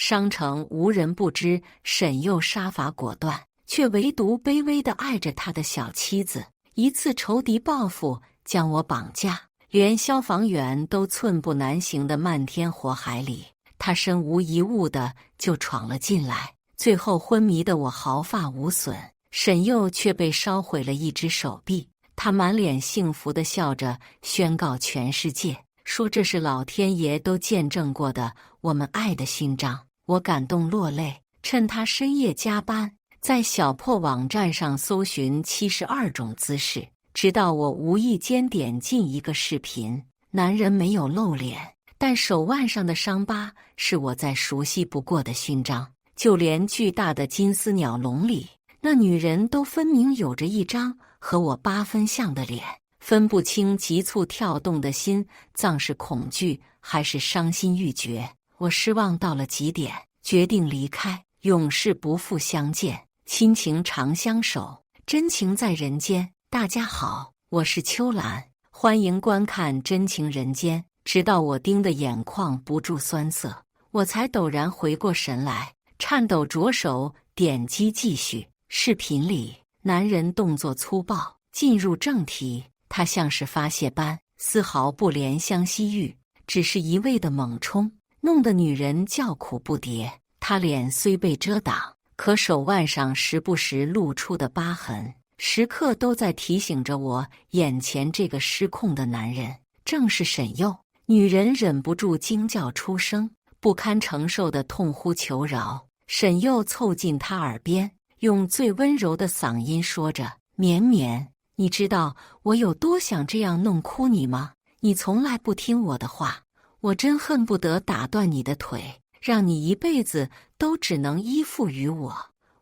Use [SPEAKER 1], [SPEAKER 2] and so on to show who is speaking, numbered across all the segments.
[SPEAKER 1] 商城无人不知沈佑杀伐果断，却唯独卑微地爱着他的小妻子。一次仇敌报复，将我绑架，连消防员都寸步难行的漫天火海里，他身无一物的就闯了进来。最后昏迷的我毫发无损，沈佑却被烧毁了一只手臂。他满脸幸福地笑着，宣告全世界，说这是老天爷都见证过的我们爱的勋章。我感动落泪，趁他深夜加班，在小破网站上搜寻72种姿势，直到我无意间点进一个视频，男人没有露脸，但手腕上的伤疤是我再熟悉不过的勋章。就连巨大的金丝鸟笼里，那女人都分明有着一张和我8分像的脸，分不清急促跳动的心脏是恐惧还是伤心欲绝。我失望到了极点，决定离开，永世不复相见，亲情长相守，真情在人间。大家好，我是秋兰，欢迎观看《真情人间》。直到我盯得眼眶不住酸涩，我才陡然回过神来，颤抖着手点击继续。视频里，男人动作粗暴，进入正题。他像是发泄般，丝毫不怜香惜玉，只是一味的猛冲，弄得女人叫苦不迭。他脸虽被遮挡，可手腕上时不时露出的疤痕，时刻都在提醒着我，眼前这个失控的男人正是沈佑。女人忍不住惊叫出声，不堪承受的痛呼求饶。沈佑凑近她耳边，用最温柔的嗓音说着：“绵绵，你知道我有多想这样弄哭你吗？你从来不听我的话，我真恨不得打断你的腿，让你一辈子都只能依附于我。”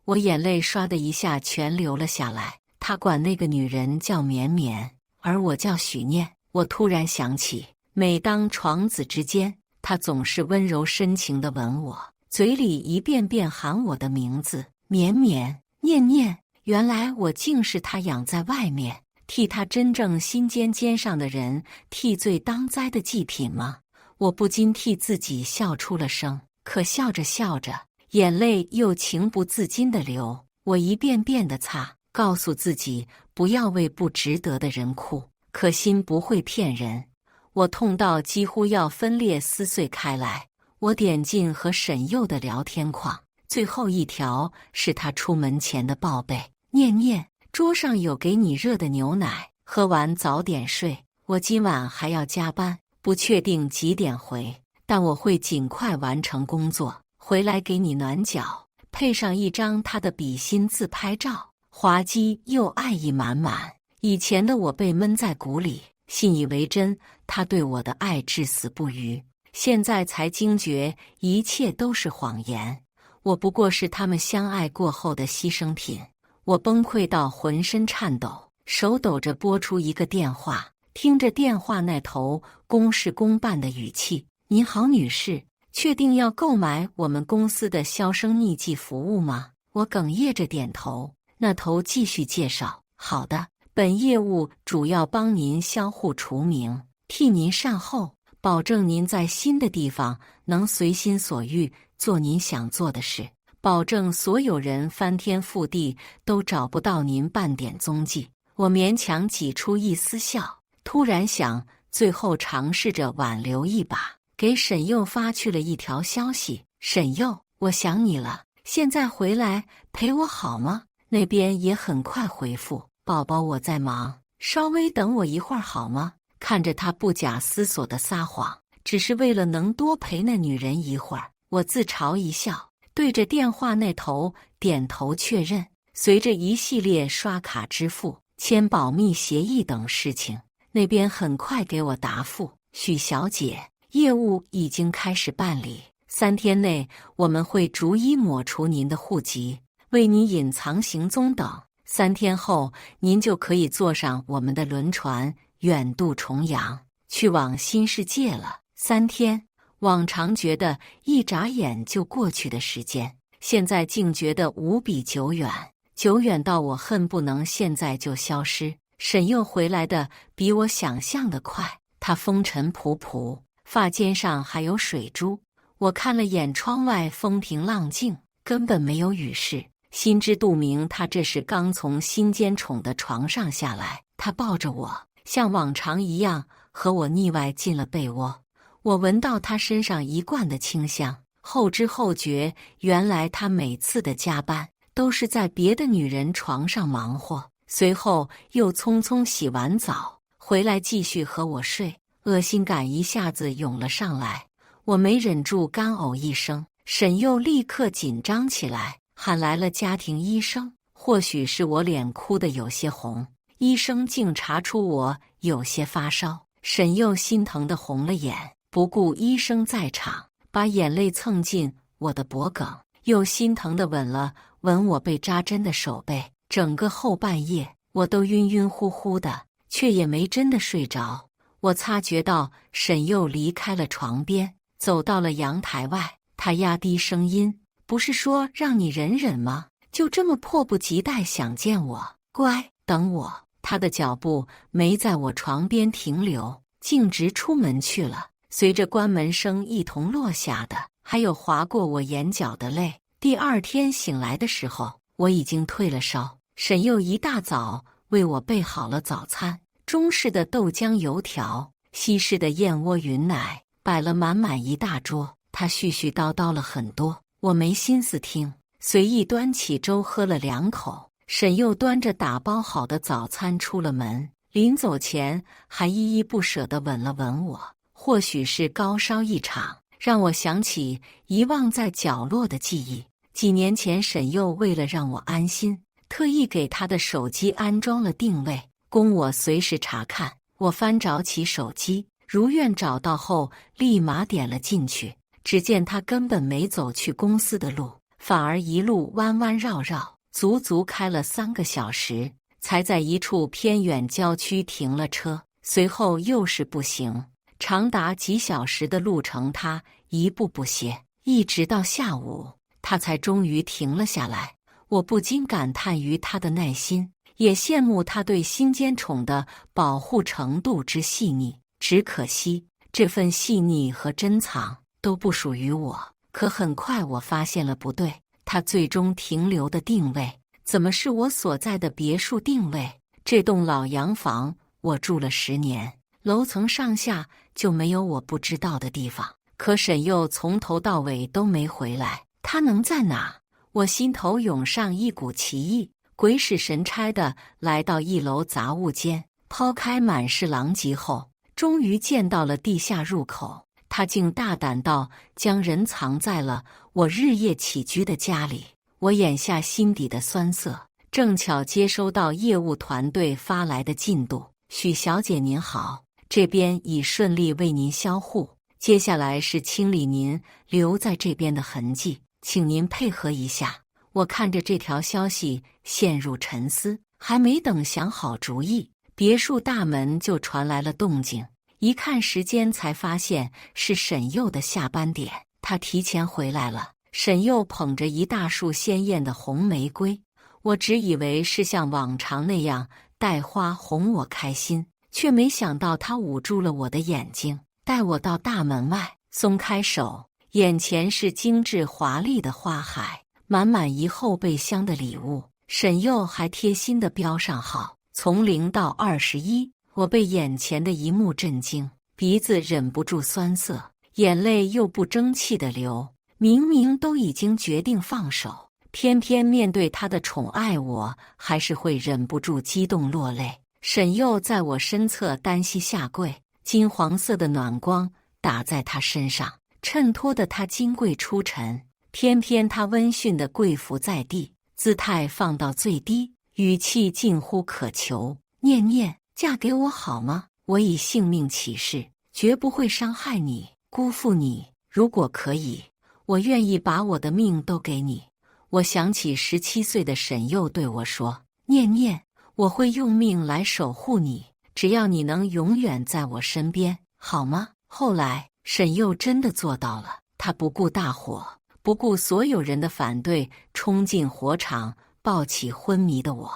[SPEAKER 1] 我眼泪唰的一下全流了下来。他管那个女人叫绵绵，而我叫许念。我突然想起，每当床子之间，他总是温柔深情地吻我，嘴里一遍遍喊我的名字：绵绵、念念。原来我竟是他养在外面，替他真正心尖上的人替罪当灾的祭品吗？我不禁替自己笑出了声，可笑着笑着，眼泪又情不自禁地流。我一遍遍地擦，告诉自己不要为不值得的人哭，可心不会骗人。我痛到几乎要分裂撕碎开来。我点进和沈佑的聊天框，最后一条是他出门前的报备：念念，桌上有给你热的牛奶，喝完早点睡，我今晚还要加班，不确定几点回，但我会尽快完成工作，回来给你暖脚。配上一张他的比心自拍照，滑稽又爱意满满。以前的我被闷在鼓里，信以为真，他对我的爱至死不渝。现在才惊觉一切都是谎言，我不过是他们相爱过后的牺牲品。我崩溃到浑身颤抖，手抖着拨出一个电话，听着电话那头公事公办的语气：“您好，女士，确定要购买我们公司的销声匿迹服务吗？”我哽咽着点头。那头继续介绍：“好的，本业务主要帮您销户除名，替您善后，保证您在新的地方能随心所欲做您想做的事，保证所有人翻天覆地都找不到您半点踪迹。”我勉强挤出一丝笑，突然想，最后尝试着挽留一把，给沈佑发去了一条消息：“沈佑，我想你了，现在回来陪我好吗？”那边也很快回复：“宝宝，我在忙，稍微等我一会儿好吗？”看着他不假思索的撒谎，只是为了能多陪那女人一会儿，我自嘲一笑，对着电话那头点头确认。随着一系列刷卡支付、签保密协议等事情，那边很快给我答复：“许小姐，业务已经开始办理，3天内我们会逐一抹除您的户籍，为您隐藏行踪等。3天后，您就可以坐上我们的轮船，远渡重洋，去往新世界了。”3天，往常觉得一眨眼就过去的时间，现在竟觉得无比久远，久远到我恨不能现在就消失。沈佑回来的比我想象的快，他风尘仆仆，发尖上还有水珠。我看了眼窗外，风平浪静，根本没有雨势，心知肚明，他这是刚从新奸宠的床上下来。他抱着我，像往常一样和我腻歪进了被窝。我闻到他身上一贯的清香，后知后觉，原来他每次的加班都是在别的女人床上忙活，随后又匆匆洗完澡回来继续和我睡。恶心感一下子涌了上来，我没忍住干呕一声。沈佑立刻紧张起来，喊来了家庭医生。或许是我脸哭得有些红，医生竟查出我有些发烧。沈佑心疼得红了眼，不顾医生在场，把眼泪蹭进我的脖颈，又心疼地吻了吻我被扎针的手背。整个后半夜我都晕晕乎乎的，却也没真的睡着。我察觉到沈佑离开了床边，走到了阳台外。他压低声音：“不是说让你忍忍吗？就这么迫不及待想见我？乖，等我。”他的脚步没在我床边停留，径直出门去了。随着关门声一同落下的，还有划过我眼角的泪。第二天醒来的时候，我已经退了烧。沈佑一大早为我备好了早餐，中式的豆浆油条，西式的燕窝云奶，摆了满满一大桌。他絮絮叨叨了很多，我没心思听，随意端起粥喝了2口。沈佑端着打包好的早餐出了门，临走前还依依不舍地吻了吻我。或许是高烧一场，让我想起遗忘在角落的记忆。几年前，沈佑为了让我安心，特意给他的手机安装了定位，供我随时查看。我翻找起手机，如愿找到后，立马点了进去。只见他根本没走去公司的路，反而一路弯弯绕绕，足足开了3个小时，才在一处偏远郊区停了车。随后又是步行，长达几小时的路程，他一步不歇，一直到下午，他才终于停了下来。我不禁感叹于他的耐心，也羡慕他对新奸宠的保护程度之细腻。只可惜，这份细腻和珍藏都不属于我。可很快我发现了不对，他最终停留的定位怎么是我所在的别墅定位？这栋老洋房我住了10年，楼层上下就没有我不知道的地方。可沈佑从头到尾都没回来，他能在哪？我心头涌上一股奇异，鬼使神差地来到1楼杂物间，抛开满是狼藉后，终于见到了地下入口。他竟大胆到将人藏在了我日夜起居的家里。我眼下心底的酸涩，正巧接收到业务团队发来的进度：许小姐您好，这边已顺利为您销户，接下来是清理您留在这边的痕迹，请您配合一下。我看着这条消息陷入沉思，还没等想好主意，别墅大门就传来了动静。一看时间，才发现是沈佑的下班点，他提前回来了。沈佑捧着一大束鲜艳的红玫瑰，我只以为是像往常那样带花哄我开心，却没想到他捂住了我的眼睛，带我到大门外，松开手，眼前是精致华丽的花海，满满一后备箱的礼物。沈佑还贴心地标上号，从0到21。我被眼前的一幕震惊，鼻子忍不住酸涩，眼泪又不争气地流。明明都已经决定放手，偏偏面对他的宠爱，我还是会忍不住激动落泪。沈佑在我身侧单膝下跪，金黄色的暖光打在他身上，衬托得他金贵出尘。偏偏他温驯地跪伏在地，姿态放到最低，语气近乎渴求：“念念，嫁给我好吗？我以性命起誓，绝不会伤害你，辜负你。如果可以，我愿意把我的命都给你。”我想起17岁的沈佑对我说：“念念，我会用命来守护你，只要你能永远在我身边，好吗？”后来，沈佑真的做到了。他不顾大火，不顾所有人的反对，冲进火场，抱起昏迷的我。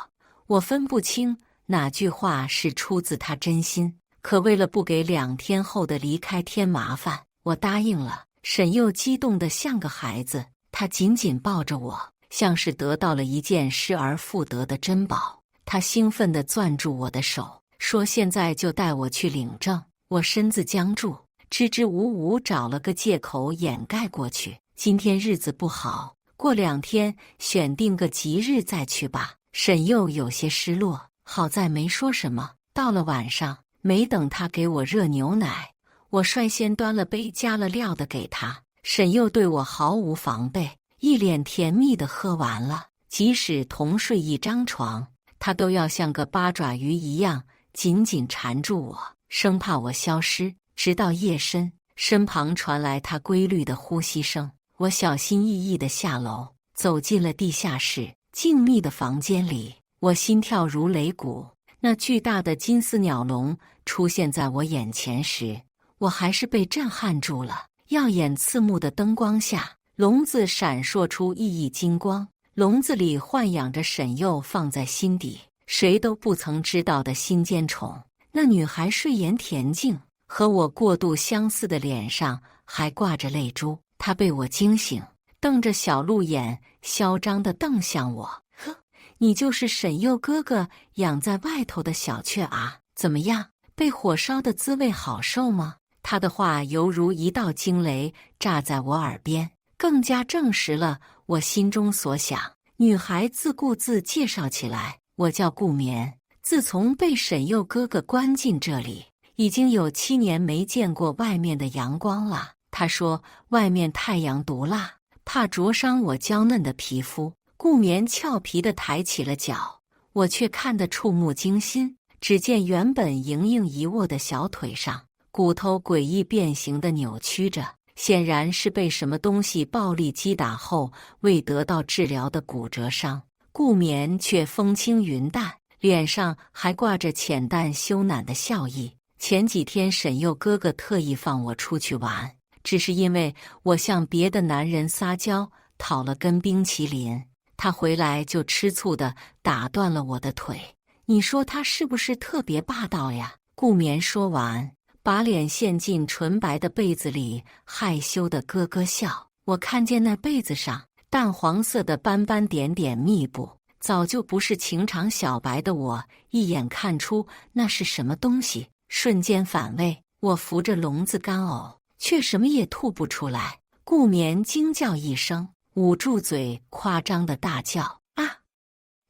[SPEAKER 1] 我分不清哪句话是出自他真心，可为了不给2天后的离开添麻烦，我答应了。沈佑激动得像个孩子，他紧紧抱着我，像是得到了一件失而复得的珍宝。他兴奋地攥住我的手，说现在就带我去领证。我身子僵住，支支吾吾找了个借口掩盖过去。今天日子不好，过2天选定个吉日再去吧。沈佑有些失落，好在没说什么。到了晚上，没等他给我热牛奶，我率先端了杯加了料的给他。沈佑对我毫无防备，一脸甜蜜地喝完了。即使同睡一张床，他都要像个八爪鱼一样紧紧缠住我，生怕我消失。直到夜深，身旁传来他规律的呼吸声，我小心翼翼地下楼，走进了地下室。静谧的房间里，我心跳如擂鼓。那巨大的金丝鸟笼出现在我眼前时，我还是被震撼住了。耀眼刺目的灯光下，笼子闪烁出熠熠金光，笼子里豢养着沈佑放在心底谁都不曾知道的心尖宠。那女孩睡颜恬静，和我过度相似的脸上还挂着泪珠。她被我惊醒，瞪着小鹿眼，嚣张地瞪向我。呵，你就是沈佑哥哥养在外头的小雀啊？怎么样，被火烧的滋味好受吗？他的话犹如一道惊雷炸在我耳边，更加证实了我心中所想。女孩自顾自介绍起来，我叫顾眠，自从被沈佑哥哥关进这里，已经有7年没见过外面的阳光了。他说外面太阳毒辣，怕灼伤我娇嫩的皮肤。顾眠俏皮地抬起了脚，我却看得触目惊心。只见原本盈盈一握的小腿上，骨头诡异变形地扭曲着，显然是被什么东西暴力击打后未得到治疗的骨折伤。顾眠却风轻云淡，脸上还挂着浅淡羞赧的笑意。前几天沈佑哥哥特意放我出去玩，只是因为我向别的男人撒娇讨了根冰淇淋，他回来就吃醋地打断了我的腿。你说他是不是特别霸道呀？顾眠说完，把脸陷进纯白的被子里，害羞地咯咯笑。我看见那被子上淡黄色的斑斑点点密布，早就不是情场小白的我一眼看出那是什么东西，瞬间反胃。我扶着笼子干呕，却什么也吐不出来。顾眠惊叫一声，捂住嘴，夸张的大叫：啊！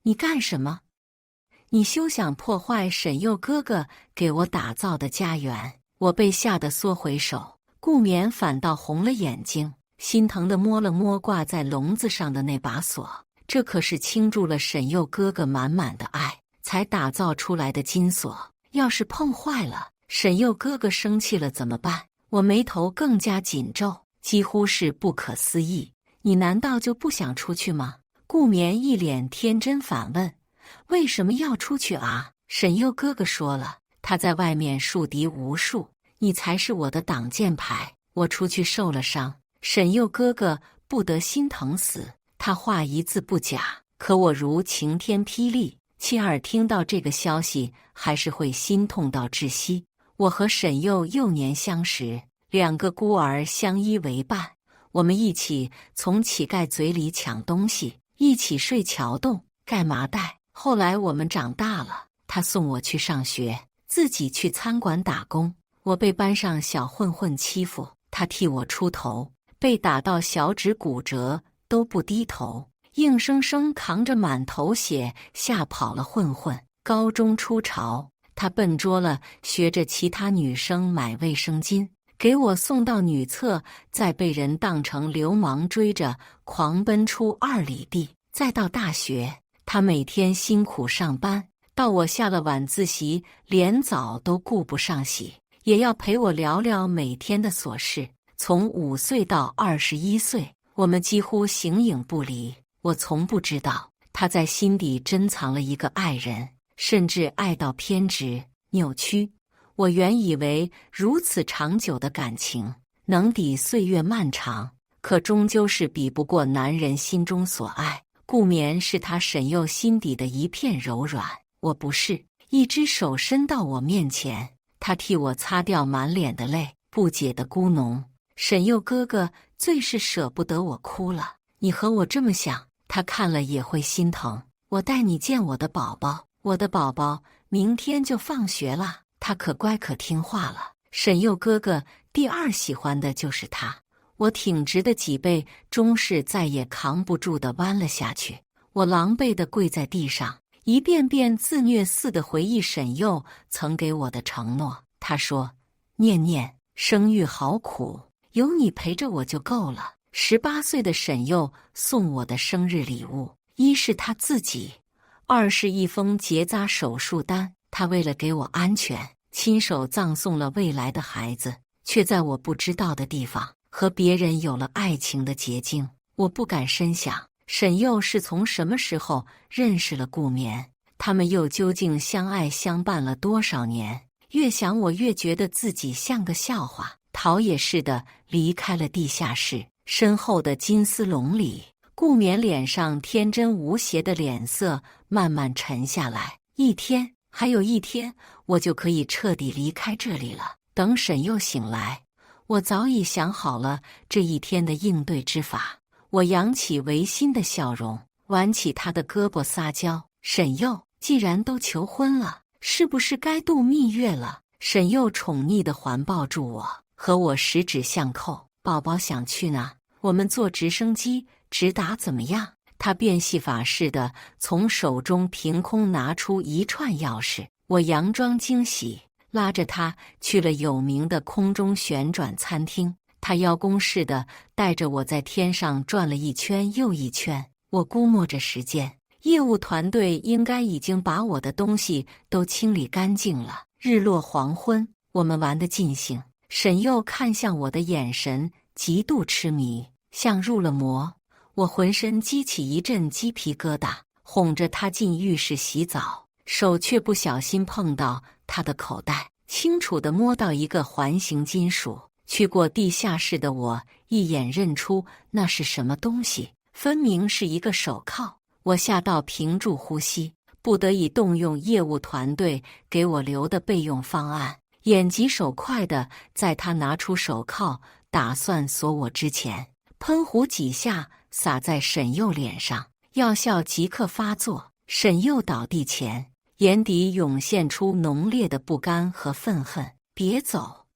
[SPEAKER 1] 你干什么？你休想破坏沈佑哥哥给我打造的家园！我被吓得缩回手，顾眠反倒红了眼睛，心疼地摸了摸挂在笼子上的那把锁，这可是倾注了沈佑哥哥满满的爱才打造出来的金锁，要是碰坏了，沈佑哥哥生气了怎么办？我眉头更加紧皱，几乎是不可思议。你难道就不想出去吗？顾眠一脸天真反问。为什么要出去啊？沈佑哥哥说了，他在外面树敌无数，你才是我的挡箭牌。我出去受了伤，沈佑哥哥不得心疼死。他话一字不假，可我如晴天霹雳，亲耳听到这个消息，还是会心痛到窒息。我和沈佑幼年相识，2个孤儿相依为伴，我们一起从乞丐嘴里抢东西，一起睡桥洞、盖麻袋。后来我们长大了，他送我去上学，自己去餐馆打工。我被班上小混混欺负，他替我出头，被打到小指骨折都不低头，硬生生扛着满头血吓跑了混混。高中初潮，他笨拙了，学着其他女生买卫生巾，给我送到女厕，再被人当成流氓追着狂奔出2里地。再到大学，他每天辛苦上班，到我下了晚自习，连澡都顾不上洗，也要陪我聊聊每天的琐事。从5岁到21岁，我们几乎形影不离。我从不知道他在心底珍藏了一个爱人，甚至爱到偏执、扭曲。我原以为如此长久的感情能抵岁月漫长，可终究是比不过男人心中所爱。顾眠是他沈佑心底的一片柔软，我不是。一只手伸到我面前，他替我擦掉满脸的泪，不解的咕哝。沈佑哥哥最是舍不得我哭了，你和我这么想，他看了也会心疼。我带你见我的宝宝，我的宝宝明天就放学了，他可乖可听话了。沈佑哥哥第二喜欢的就是他。我挺直的脊背终是再也扛不住的弯了下去，我狼狈地跪在地上，一遍遍自虐似的回忆沈佑曾给我的承诺。他说：念念，生育好苦，有你陪着我就够了。18岁的沈佑送我的生日礼物，一是他自己，二是一封结扎手术单。他为了给我安全，亲手葬送了未来的孩子，却在我不知道的地方和别人有了爱情的结晶。我不敢深想，沈佑是从什么时候认识了顾眠，他们又究竟相爱相伴了多少年？越想我越觉得自己像个笑话。逃也似的离开了地下室，身后的金丝笼里，顾眠脸上天真无邪的脸色慢慢沉下来。一天，还有一天，我就可以彻底离开这里了。等沈佑醒来，我早已想好了这一天的应对之法。我扬起违心的笑容，挽起他的胳膊撒娇：沈佑，既然都求婚了，是不是该度蜜月了？沈佑宠溺地环抱住我，和我十指相扣。宝宝想去哪？我们坐直升机直达怎么样？他变戏法似的从手中凭空拿出一串钥匙，我佯装惊喜，拉着他去了有名的空中旋转餐厅。他邀功似的带着我在天上转了一圈又一圈。我估摸着时间，业务团队应该已经把我的东西都清理干净了。日落黄昏，我们玩得尽兴。沈佑看向我的眼神极度痴迷，像入了魔。我浑身激起一阵鸡皮疙瘩，哄着他进浴室洗澡，手却不小心碰到他的口袋，清楚地摸到一个环形金属。去过地下室的我一眼认出那是什么东西，分明是一个手铐。我吓到屏住呼吸，不得已动用业务团队给我留的备用方案，眼疾手快地在他拿出手铐打算锁我之前，喷壶几下洒在沈佑脸上，药效即刻发作。沈佑倒地前，眼底涌现出浓烈的不甘和愤恨。别走，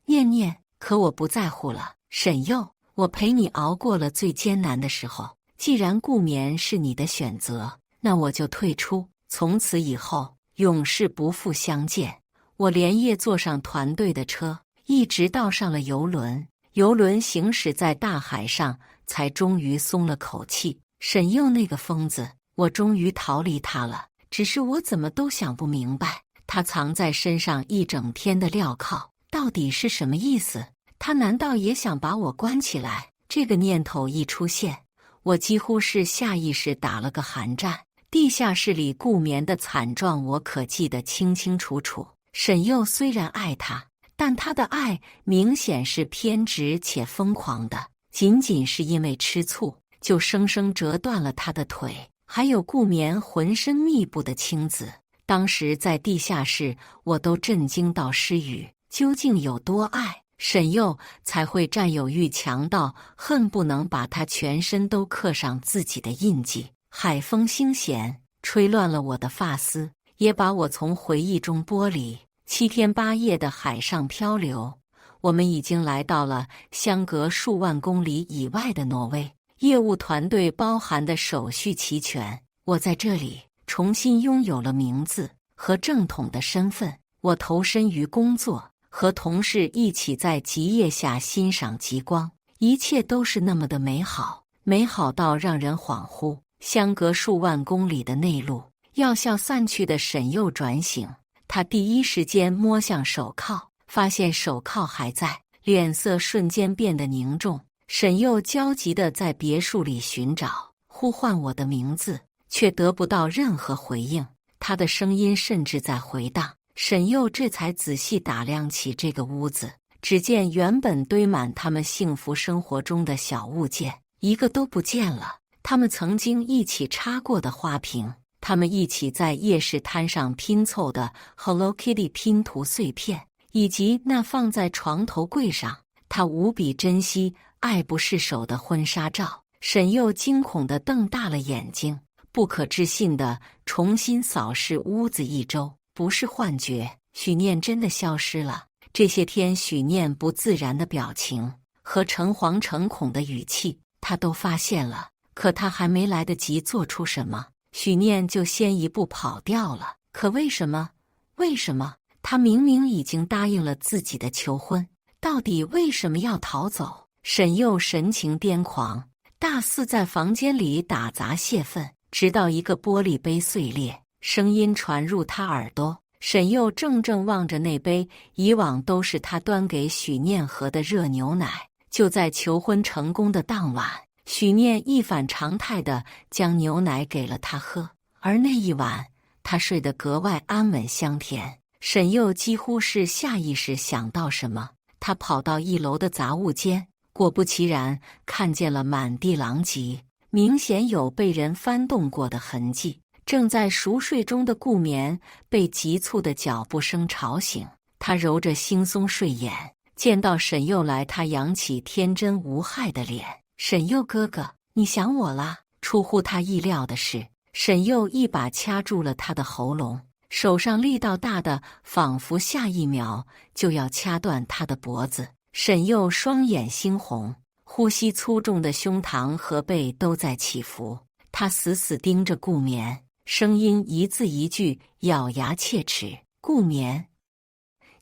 [SPEAKER 1] 念念，可我不在乎了。沈佑，我陪你熬过了最艰难的时候，既然顾眠是你的选择，那我就退出，从此以后永世不复相见。我连夜坐上团队的车，一直到上了游轮。游轮行驶在大海上，才终于松了口气。沈佑那个疯子，我终于逃离他了。只是我怎么都想不明白，他藏在身上一整天的镣铐到底是什么意思？他难道也想把我关起来？这个念头一出现，我几乎是下意识打了个寒战。地下室里顾眠的惨状我可记得清清楚楚。沈佑虽然爱他，但他的爱明显是偏执且疯狂的，仅仅是因为吃醋，就生生折断了他的腿。还有顾眠浑身密布的青紫，当时在地下室我都震惊到失语。究竟有多爱沈佑，才会占有欲强到恨不能把他全身都刻上自己的印记？海风腥咸，吹乱了我的发丝，也把我从回忆中剥离。7天8夜的海上漂流，我们已经来到了相隔数万公里以外的挪威。业务团队包含的手续齐全，我在这里重新拥有了名字和正统的身份。我投身于工作，和同事一起在极夜下欣赏极光，一切都是那么的美好，美好到让人恍惚。相隔数万公里的内陆，药效散去的沈佑转醒，他第一时间摸向手铐，发现手铐还在，脸色瞬间变得凝重。沈佑焦急地在别墅里寻找，呼唤我的名字，却得不到任何回应。他的声音甚至在回荡。沈佑这才仔细打量起这个屋子，只见原本堆满他们幸福生活中的小物件，一个都不见了。他们曾经一起插过的花瓶，他们一起在夜市摊上拼凑的 Hello Kitty 拼图碎片，以及那放在床头柜上他无比珍惜爱不释手的婚纱照。沈佑惊恐地瞪大了眼睛，不可置信地重新扫视屋子一周。不是幻觉，许念真的消失了。这些天许念不自然的表情和诚惶诚恐的语气，他都发现了。可他还没来得及做出什么，许念就先一步跑掉了。可为什么？为什么？他明明已经答应了自己的求婚，到底为什么要逃走？沈佑神情癫狂，大肆在房间里打砸泄愤，直到一个玻璃杯碎裂，声音传入他耳朵。沈佑怔怔望着那杯以往都是他端给许念喝的热牛奶。就在求婚成功的当晚，许念一反常态地将牛奶给了他喝，而那一晚他睡得格外安稳香甜。沈佑几乎是下意识想到什么，他跑到1楼的杂物间，果不其然看见了满地狼藉，明显有被人翻动过的痕迹。正在熟睡中的顾眠被急促的脚步声吵醒，他揉着惺忪睡眼，见到沈佑来，他扬起天真无害的脸：“沈佑哥哥，你想我啦？”出乎他意料的是，沈佑一把掐住了他的喉咙，手上力道大的仿佛下一秒就要掐断他的脖子。沈佑双眼猩红，呼吸粗重的胸膛和背都在起伏，他死死盯着顾眠，声音一字一句，咬牙切齿：“顾眠，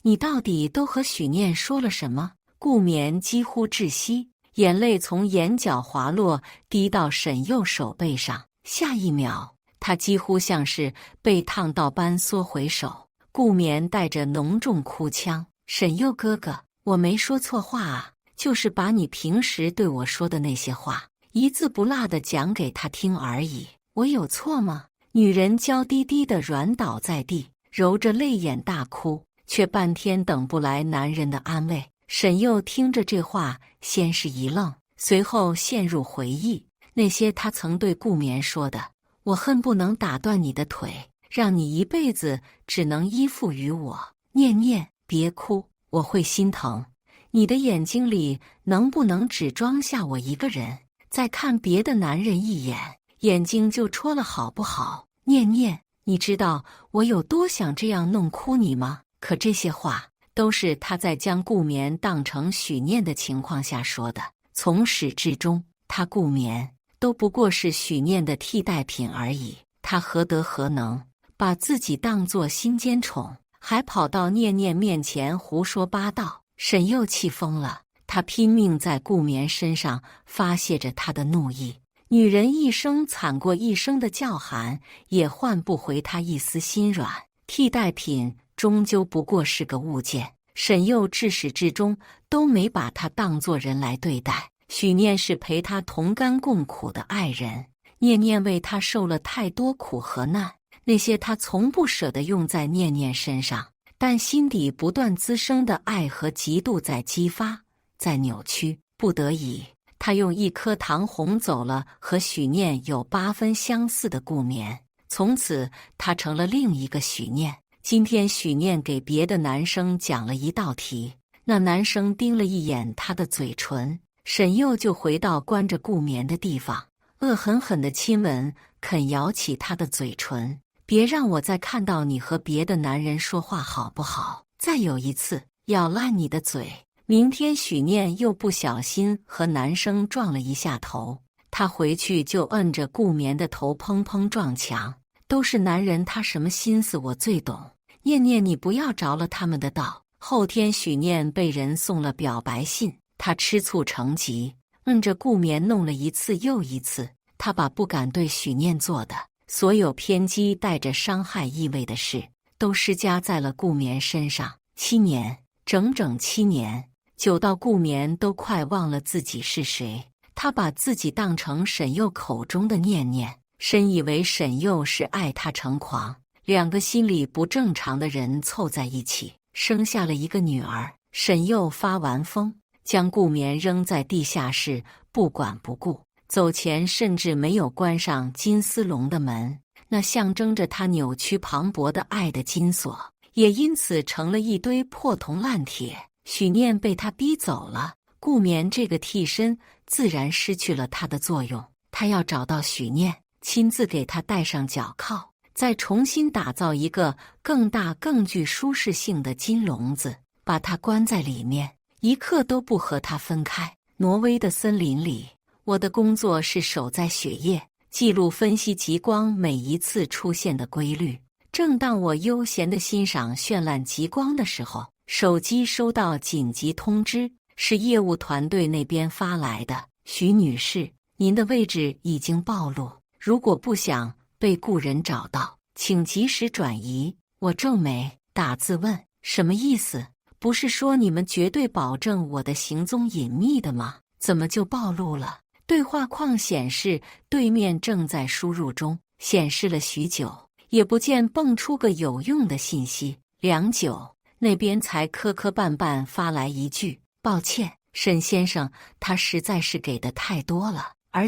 [SPEAKER 1] 你到底都和许念说了什么？”顾眠几乎窒息，眼泪从眼角滑落，滴到沈佑手背上。下一秒，他几乎像是被烫到般缩回手。顾眠带着浓重哭腔：“沈佑哥哥，我没说错话啊，就是把你平时对我说的那些话，一字不落地讲给他听而已。我有错吗？”女人娇滴滴地软倒在地，揉着泪眼大哭，却半天等不来男人的安慰。沈佑听着这话，先是一愣，随后陷入回忆，那些他曾对顾眠说的：“我恨不能打断你的腿，让你一辈子只能依附于我。念念，别哭，我会心疼。你的眼睛里能不能只装下我一个人？再看别的男人一眼，眼睛就戳了好不好？念念，你知道我有多想这样弄哭你吗？”可这些话都是他在将顾眠当成许念的情况下说的，从始至终，他顾眠都不过是许念的替代品而已。他何德何能把自己当作心尖宠，还跑到念念面前胡说八道？沈佑气疯了，他拼命在顾眠身上发泄着他的怒意。女人一声惨过一声的叫喊，也换不回他一丝心软。替代品终究不过是个物件，沈佑至始至终都没把他当作人来对待。许念是陪他同甘共苦的爱人，念念为他受了太多苦和难，那些他从不舍得用在念念身上，但心底不断滋生的爱和嫉妒在激发，在扭曲。不得已，他用一颗糖哄走了和许念有8分相似的顾眠，从此他成了另一个许念。今天许念给别的男生讲了一道题，那男生盯了一眼他的嘴唇，沈佑就回到关着顾眠的地方，恶狠狠地亲吻，肯咬起他的嘴唇。别让我再看到你和别的男人说话好不好？再有一次，咬烂你的嘴。明天许念又不小心和男生撞了一下头，他回去就摁着顾眠的头砰砰撞墙。都是男人，他什么心思我最懂。念念，你不要着了他们的道。后天许念被人送了表白信，他吃醋成疾，摁着顾眠弄了一次又一次。他把不敢对许念做的所有偏激带着伤害意味的事，都施加在了顾眠身上。7年，整整7年，久到顾眠都快忘了自己是谁。他把自己当成沈佑口中的念念，深以为沈佑是爱他成狂。2个心理不正常的人凑在一起，生下了一个女儿。沈佑发完疯，将顾眠扔在地下室，不管不顾。走前甚至没有关上金丝笼的门，那象征着他扭曲磅礴的爱的金锁，也因此成了一堆破铜烂铁。许念被他逼走了，顾眠这个替身自然失去了他的作用。他要找到许念，亲自给他戴上脚铐，再重新打造一个更大更具舒适性的金笼子，把他关在里面，一刻都不和他分开。挪威的森林里，我的工作是守在血液，记录分析极光每一次出现的规律。正当我悠闲地欣赏绚烂极光的时候，手机收到紧急通知，是业务团队那边发来的。许女士，您的位置已经暴露，如果不想被故人找到，请及时转移。我皱眉，打字问：什么意思？不是说你们绝对保证我的行踪隐秘的吗？怎么就暴露了？对话框显示对面正在输入中，显示了许久，也不见蹦出个有用的信息。良久，那边才磕磕绊绊发来一句：抱歉，沈先生，他实在是给的太多了，而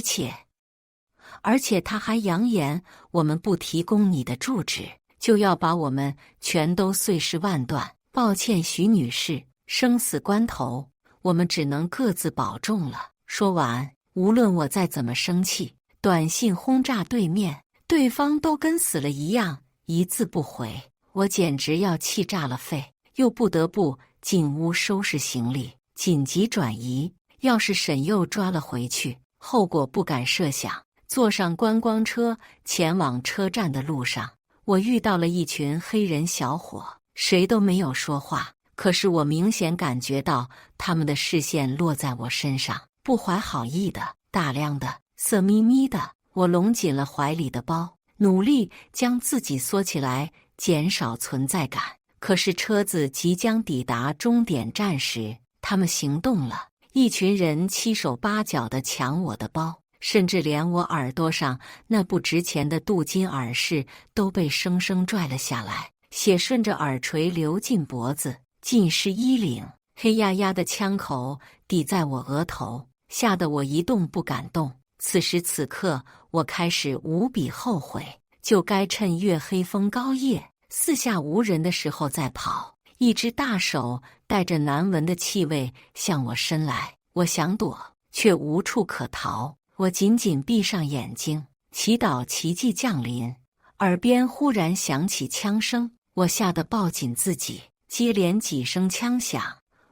[SPEAKER 1] 且他还扬言，我们不提供你的住址，就要把我们全都碎尸万段。抱歉，许女士，生死关头，我们只能各自保重了。说完，无论我再怎么生气，短信轰炸对面，对方都跟死了一样，一字不回。我简直要气炸了肺，又不得不进屋收拾行李，紧急转移。要是沈佑抓了回去，后果不敢设想。坐上观光车前往车站的路上，我遇到了一群黑人小伙，谁都没有说话，可是我明显感觉到他们的视线落在我身上，不怀好意的、大量的、色眯眯的。我拢紧了怀里的包，努力将自己缩起来，减少存在感。可是车子即将抵达终点站时，他们行动了，一群人七手八脚地抢我的包，甚至连我耳朵上那不值钱的镀金耳饰都被生生拽了下来，血顺着耳垂流进脖子，浸湿衣领，黑压压的枪口抵在我额头，吓得我一动不敢动。此时此刻，我开始无比后悔，就该趁月黑风高夜，四下无人的时候再跑。一只大手带着难闻的气味向我伸来，我想躲，却无处可逃。我紧紧闭上眼睛，祈祷奇迹降临。耳边忽然响起枪声，我吓得抱紧自己。接连几声枪响，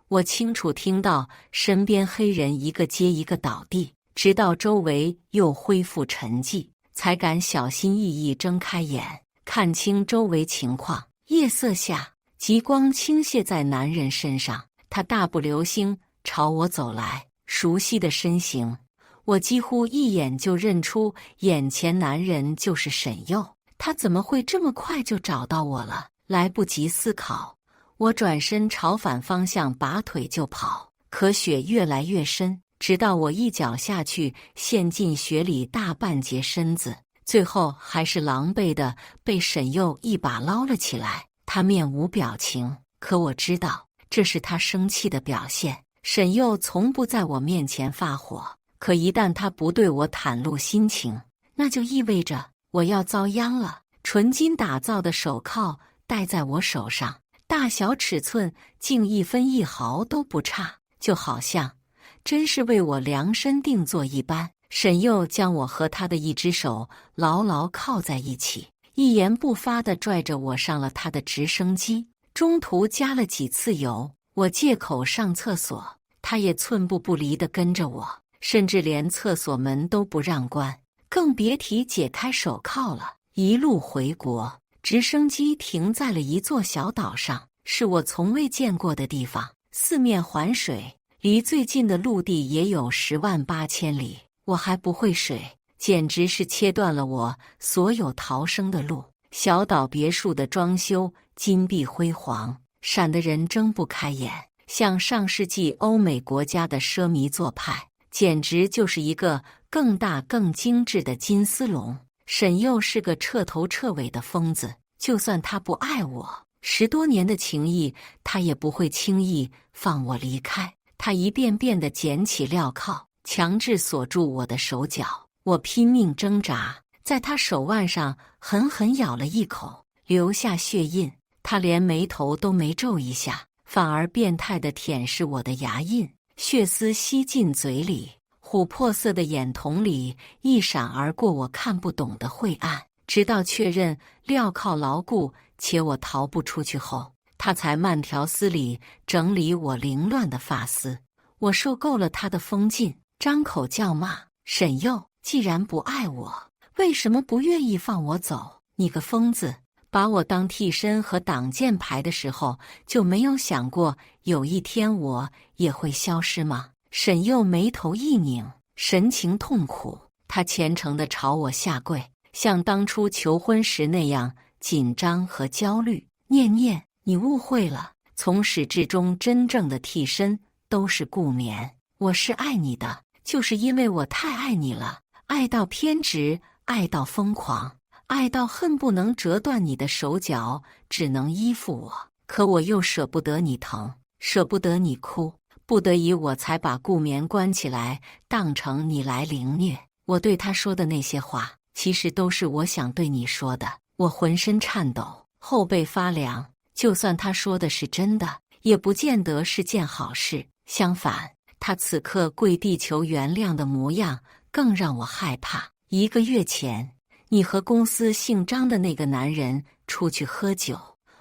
[SPEAKER 1] 我清楚听到身边黑人一个接一个倒地，直到周围又恢复沉寂，才敢小心翼翼睁开眼，看清周围情况。夜色下，极光倾泻在男人身上，他大步流星朝我走来，熟悉的身形，我几乎一眼就认出眼前男人就是沈佑。他怎么会这么快就找到我了？来不及思考，我转身朝反方向拔腿就跑，可雪越来越深，直到我一脚下去，陷进雪里大半截身子，最后还是狼狈的被沈佑一把捞了起来。他面无表情，可我知道这是他生气的表现。沈佑从不在我面前发火，可一旦他不对我袒露心情，那就意味着我要遭殃了。纯金打造的手铐戴在我手上，大小尺寸竟1分1毫都不差，就好像真是为我量身定做一般。沈佑将我和他的一只手牢牢铐在一起，一言不发地拽着我上了他的直升机。中途加了几次油，我借口上厕所，他也寸步不离地跟着我，甚至连厕所门都不让关，更别提解开手铐了。一路回国，直升机停在了一座小岛上，是我从未见过的地方，四面环水，离最近的陆地也有108000里。我还不会水，简直是切断了我所有逃生的路。小岛别墅的装修金碧辉煌，闪得人睁不开眼，像上世纪欧美国家的奢靡做派，简直就是一个更大更精致的金丝笼。沈佑是个彻头彻尾的疯子，就算他不爱我，10多年的情谊，他也不会轻易放我离开。他一遍遍地捡起镣铐，强制锁住我的手脚。我拼命挣扎，在他手腕上狠狠咬了一口，留下血印。他连眉头都没皱一下，反而变态地舔舐我的牙印，血丝吸进嘴里。琥珀色的眼瞳里一闪而过我看不懂的晦暗，直到确认镣铐牢固且我逃不出去后，他才慢条斯理整理我凌乱的发丝。我受够了他的疯劲，张口叫骂：沈佑，既然不爱我，为什么不愿意放我走？你个疯子！把我当替身和挡箭牌的时候，就没有想过有一天我也会消失吗？沈佑眉头一拧，神情痛苦，他虔诚地朝我下跪，像当初求婚时那样紧张和焦虑。念念，你误会了，从始至终真正的替身都是顾眠。我是爱你的，就是因为我太爱你了，爱到偏执，爱到疯狂，爱到恨不能折断你的手脚，只能依附我。可我又舍不得你疼，舍不得你哭，不得已我才把顾眠关起来，当成你来凌虐。我对他说的那些话，其实都是我想对你说的。我浑身颤抖，后背发凉。就算他说的是真的，也不见得是件好事。相反，他此刻跪地求原谅的模样更让我害怕。1个月前，你和公司姓张的那个男人出去喝酒，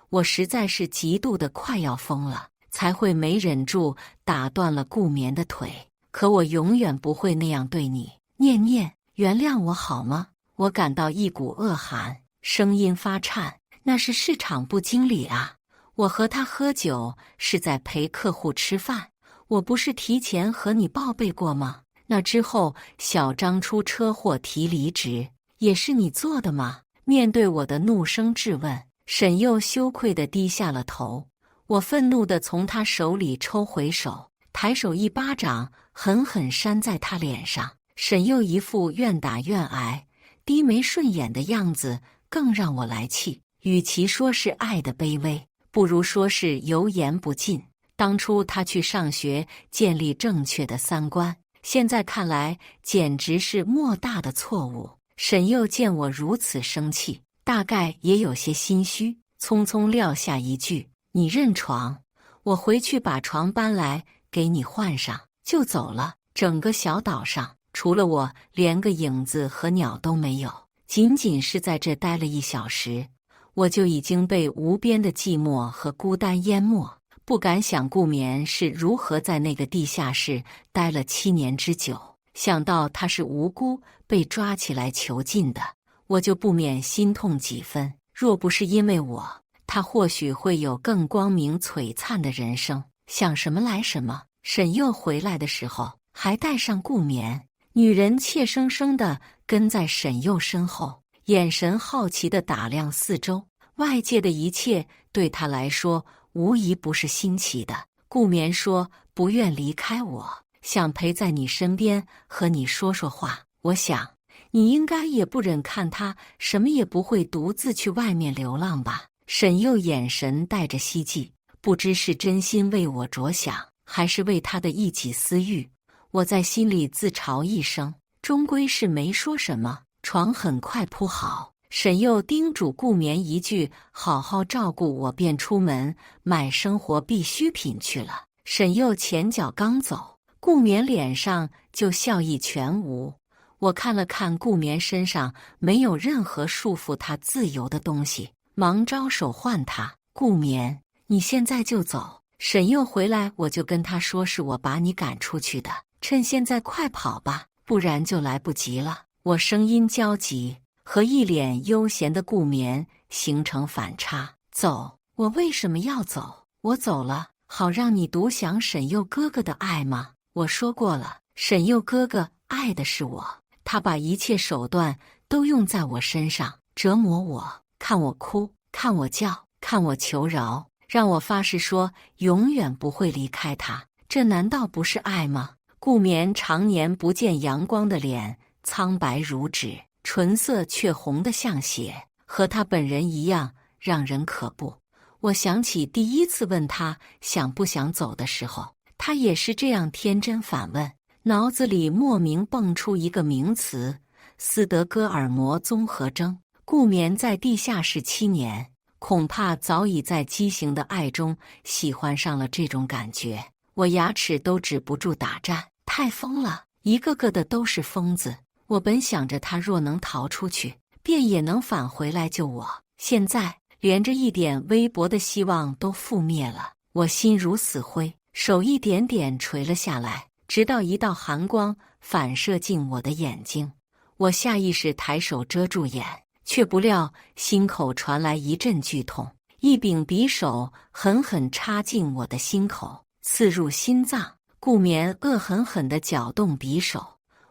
[SPEAKER 1] 我实在是极度的快要疯了，才会没忍住打断了顾眠的腿。可我永远不会那样对你，念念，原谅我好吗？我感到一股恶寒，声音发颤。那是市场部经理啊，我和他喝酒是在陪客户吃饭，我不是提前和你报备过吗？那之后小张出车祸提离职，也是你做的吗？面对我的怒声质问，沈佑羞愧地低下了头。我愤怒地从他手里抽回手，抬手一巴掌狠狠扇在他脸上。沈佑一副愿打愿挨、低眉顺眼的样子，更让我来气。与其说是爱的卑微，不如说是油盐不进。当初他去上学建立正确的三观，现在看来简直是莫大的错误。沈佑见我如此生气，大概也有些心虚，匆匆撂下一句：你认床，我回去把床搬来给你换上，就走了。整个小岛上除了我，连个影子和鸟都没有。仅仅是在这待了1小时，我就已经被无边的寂寞和孤单淹没。不敢想顾眠是如何在那个地下室待了7年之久，想到他是无辜被抓起来囚禁的，我就不免心痛几分。若不是因为我，他或许会有更光明璀璨的人生。想什么来什么。沈佑回来的时候还带上顾眠，女人怯生生地跟在沈佑身后，眼神好奇地打量四周。外界的一切对他来说无疑不是新奇的。顾眠说不愿离开我，想陪在你身边和你说说话。我想你应该也不忍看他什么也不会独自去外面流浪吧。沈佑眼神带着希冀，不知是真心为我着想，还是为他的一己私欲。我在心里自嘲一声，终归是没说什么。床很快铺好，沈佑叮嘱顾眠一句好好照顾我，便出门买生活必需品去了。沈佑前脚刚走，顾眠脸上就笑意全无。我看了看顾眠身上没有任何束缚他自由的东西，忙招手唤他：顾眠，你现在就走。沈佑回来我就跟他说是我把你赶出去的，趁现在快跑吧，不然就来不及了。我声音焦急，和一脸悠闲的顾眠形成反差。走？我为什么要走？我走了，好让你独享沈佑哥哥的爱吗？我说过了，沈佑哥哥爱的是我，他把一切手段都用在我身上，折磨我，看我哭，看我叫，看我求饶，让我发誓说永远不会离开他。这难道不是爱吗？顾眠常年不见阳光的脸苍白如纸，唇色却红得像血，和他本人一样让人可怖。我想起第一次问他想不想走的时候，他也是这样天真反问，脑子里莫名蹦出一个名词：斯德哥尔摩综合征。顾眠在地下室7年，恐怕早已在畸形的爱中喜欢上了这种感觉。我牙齿都止不住打颤，太疯了，一个个的都是疯子。我本想着他若能逃出去，便也能返回来救我，现在连着一点微薄的希望都覆灭了。我心如死灰，手一点点垂了下来，直到一道寒光反射进我的眼睛。我下意识抬手遮住眼，却不料心口传来一阵剧痛，一柄匕首狠狠插进我的心口，刺入心脏。顾眠恶狠狠地搅动匕首，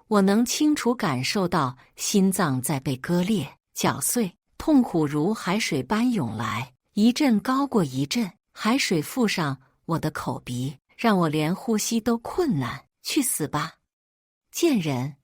[SPEAKER 1] 我能清楚感受到心脏在被割裂、绞碎，痛苦如海水般涌来，一阵高过一阵。海水附上我的口鼻，让我连呼吸都困难。去死吧，贱人！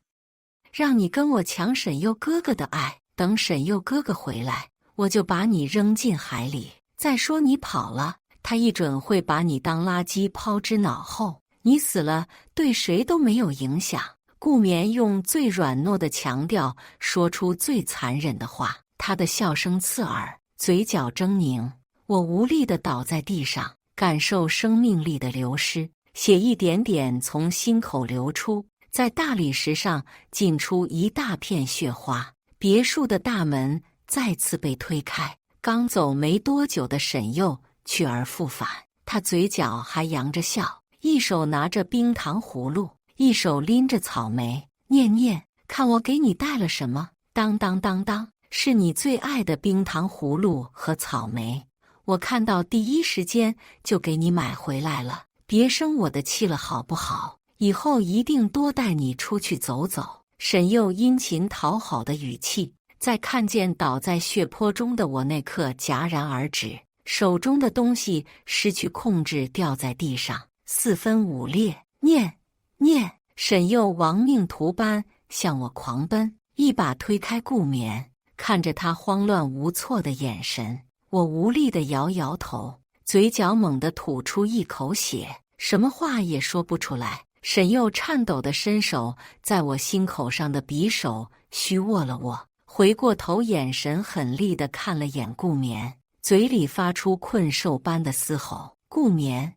[SPEAKER 1] 让你跟我抢沈佑哥哥的爱，等沈佑哥哥回来，我就把你扔进海里。再说你跑了，他一准会把你当垃圾抛之脑后。你死了，对谁都没有影响。顾眠用最软糯的强调说出最残忍的话，他的笑声刺耳，嘴角狰狞。我无力地倒在地上，感受生命力的流失，血一点点从心口流出，在大理石上浸出一大片血花。别墅的大门再次被推开，刚走没多久的沈佑去而复返，他嘴角还扬着笑，一手拿着冰糖葫芦，一手拎着草莓。念念，看我给你带了什么？当当当当，是你最爱的冰糖葫芦和草莓。我看到第一时间就给你买回来了，别生我的气了好不好？以后一定多带你出去走走。沈佑殷勤讨好的语气，在看见倒在血泊中的我那刻戛然而止，手中的东西失去控制掉在地上，四分五裂。念，沈佑亡命徒般向我狂奔，一把推开顾眠，看着他慌乱无措的眼神，我无力地摇摇头，嘴角猛地吐出一口血，什么话也说不出来。沈佑颤抖地伸手在我心口上的匕首虚握了握，回过头眼神狠厉地看了眼顾眠，嘴里发出困兽般的嘶吼：顾眠，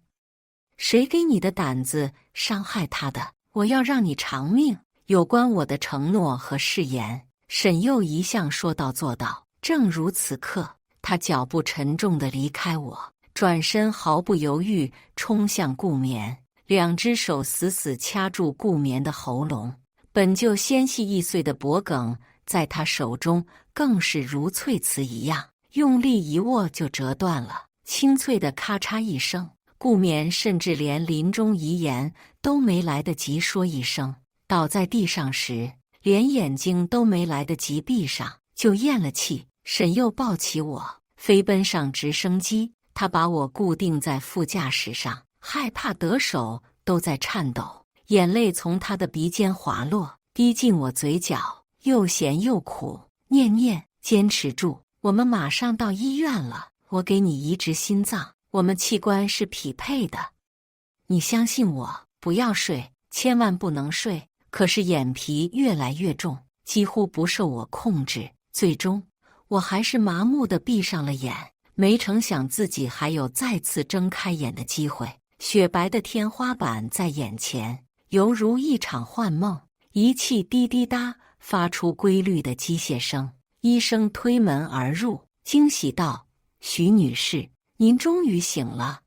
[SPEAKER 1] 谁给你的胆子伤害他的？我要让你偿命！有关我的承诺和誓言，沈佑一向说到做到，正如此刻，他脚步沉重地离开我，转身毫不犹豫冲向顾眠，两只手死死掐住顾眠的喉咙，本就纤细易碎的脖颈在他手中更是如脆瓷一样，用力一握就折断了，清脆的咔嚓一声。顾眠甚至连临终遗言都没来得及说一声，倒在地上时连眼睛都没来得及闭上就咽了气。沈佑抱起我飞奔上直升机，他把我固定在副驾驶上，害怕得手都在颤抖，眼泪从他的鼻尖滑落，滴进我嘴角，又咸又苦。念念，坚持住，我们马上到医院了，我给你移植心脏，我们器官是匹配的。你相信我，不要睡，千万不能睡。可是眼皮越来越重，几乎不受我控制，最终我还是麻木地闭上了眼。没成想自己还有再次睁开眼的机会。雪白的天花板在眼前，犹如一场幻梦。仪器滴滴答发出规律的机械声，医生推门而入，惊喜道：徐女士，您终于醒了。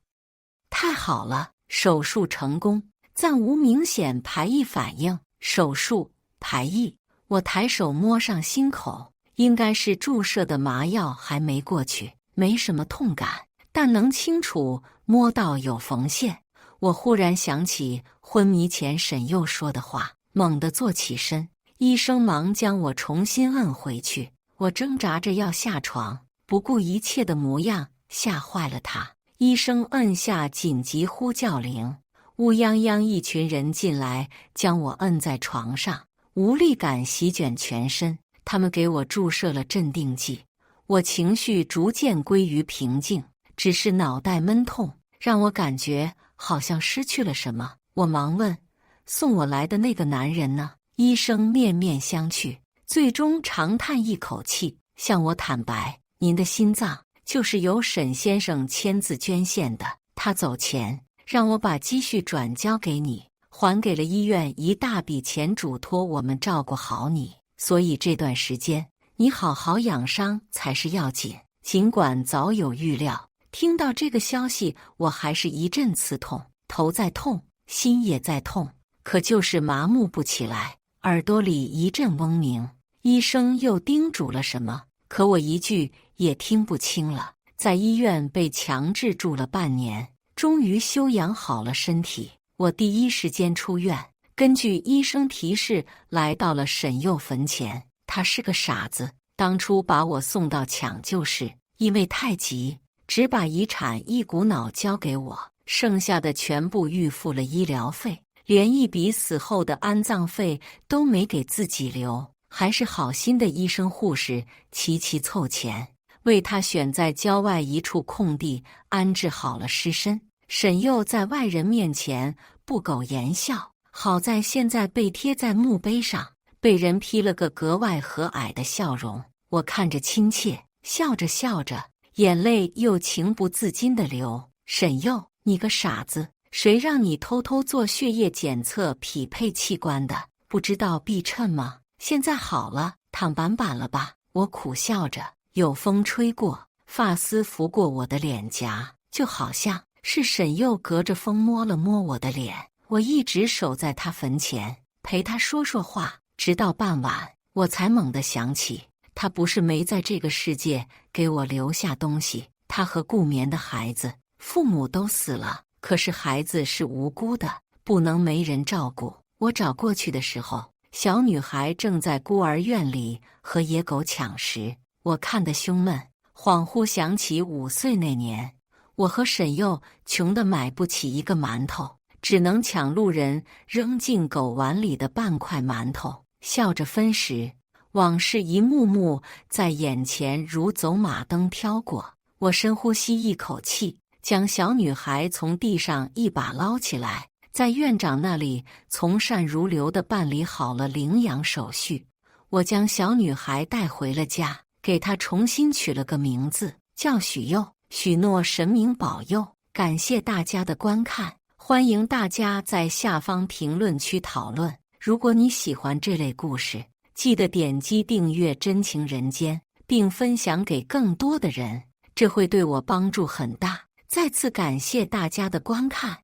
[SPEAKER 1] 太好了，手术成功，暂无明显排异反应。手术排异，我抬手摸上心口，应该是注射的麻药还没过去，没什么痛感，但能清楚摸到有缝线。我忽然想起昏迷前沈佑说的话，猛地坐起身，医生忙将我重新摁回去。我挣扎着要下床，不顾一切的模样吓坏了他。医生摁下紧急呼叫铃，乌泱泱一群人进来，将我摁在床上，无力感席卷全身。他们给我注射了镇定剂，我情绪逐渐归于平静，只是脑袋闷痛，让我感觉好像失去了什么。我忙问：送我来的那个男人呢？医生面面相觑，最终长叹一口气，向我坦白：您的心脏就是由沈先生签字捐献的。他走前让我把积蓄转交给你，还给了医院一大笔钱，嘱托我们照顾好你。所以这段时间你好好养伤才是要紧。尽管早有预料，听到这个消息，我还是一阵刺痛，头在痛，心也在痛，可就是麻木不起来，耳朵里一阵嗡鸣。医生又叮嘱了什么，可我一句也听不清了。在医院被强制住了半年，终于休养好了身体。我第一时间出院，根据医生提示来到了沈佑坟前。他是个傻子，当初把我送到抢救室，因为太急，只把遗产一股脑交给我，剩下的全部预付了医疗费，连一笔死后的安葬费都没给自己留。还是好心的医生护士齐齐凑钱，为他选在郊外一处空地安置好了尸身。沈佑在外人面前不苟言笑，好在现在被贴在墓碑上，被人批了个格外和蔼的笑容。我看着亲切，笑着笑着，眼泪又情不自禁地流。沈佑，你个傻子，谁让你偷偷做血液检测匹配器官的？不知道避衬吗？现在好了，躺板板了吧？我苦笑着，有风吹过，发丝拂过我的脸颊，就好像是沈佑隔着风摸了摸我的脸。我一直守在他坟前，陪他说说话，直到傍晚，我才猛地想起，他不是没在这个世界给我留下东西。他和顾眠的孩子，父母都死了，可是孩子是无辜的，不能没人照顾。我找过去的时候，小女孩正在孤儿院里和野狗抢食，我看得胸闷，恍惚想起5岁那年，我和沈佑穷得买不起一个馒头，只能抢路人扔进狗碗里的半块馒头，笑着分食。往事一幕幕在眼前如走马灯飘过，我深呼吸一口气，将小女孩从地上一把捞起来，在院长那里从善如流地办理好了领养手续。我将小女孩带回了家，给她重新取了个名字，叫许佑。许诺神明保佑。感谢大家的观看，欢迎大家在下方评论区讨论。如果你喜欢这类故事，记得点击订阅《真情人间》，并分享给更多的人，这会对我帮助很大。再次感谢大家的观看。